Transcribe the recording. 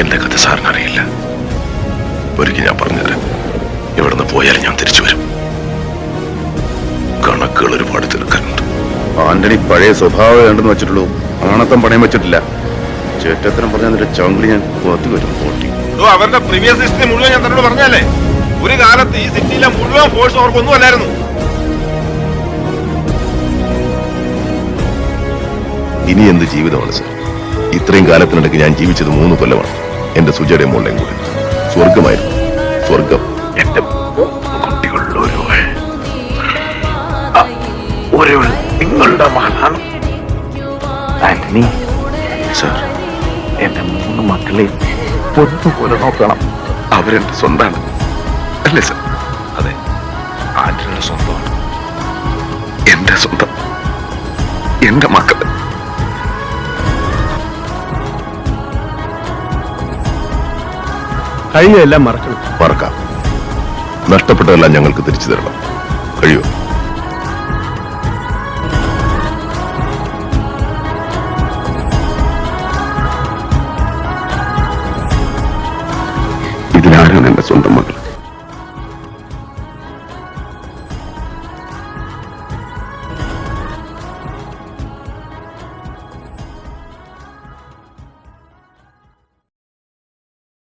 എന്റെ കഥ സാറിന് അറിയില്ല. ഒരിക്കൽ ഞാൻ പറഞ്ഞുതരാം. ഇവിടുന്ന് പോയാൽ ഞാൻ തിരിച്ചു വരും. കണക്കുകൾ ഒരുപാട് തീർക്കാനുണ്ട്. ആന്റണി പഴയ സ്വഭാവം വേണ്ടെന്ന് വെച്ചിട്ടുള്ളൂ. ആണത്തം പണയം വെച്ചിട്ടില്ല. ചേട്ടത്തരം പറഞ്ഞ ചാങ്കിളി ഞാൻ പുറത്തു വരും. പോട്ടി അവരുടെ പ്രീവിയസ് ഹിസ്റ്ററി മുഴുവൻ ഞാൻ തന്നോട് പറഞ്ഞല്ലേ. ഒരു കാലത്ത് ഈ സിറ്റിയിലെ മുഴുവൻ ഫോഴ്സ് അവർക്കൊന്നും അല്ലായിരുന്നു. ഇനി എന്ത് ജീവിതമാണ് സാർ? ഇത്രയും കാലത്തിനിടയ്ക്ക് ഞാൻ ജീവിച്ചത് 3 കൊല്ലമാണ്. എന്റെ സുജയുടെ മോളെയും കൂടി. സ്വർഗമായിരുന്നു, സ്വർഗം. എന്റെ കുട്ടികളിൽ ഒരു നിങ്ങളുടെ മകളാണ് ആന്റണി സാർ. എന്റെ 3 മക്കളെയും പൊന്നുപോലെ നോക്കണം. അവരെന്റെ സ്വന്തമാണ് അല്ലേ സാർ? അതെ, ആന്റണിയുടെ സ്വന്തമാണ്. എന്റെ സ്വന്തം, എന്റെ മക്കൾ. കഴിഞ്ഞെല്ലാം മറക്കണം. മറക്കാം. നഷ്ടപ്പെട്ടതെല്ലാം ഞങ്ങൾക്ക് തിരിച്ചു തരണം. കഴിയോ?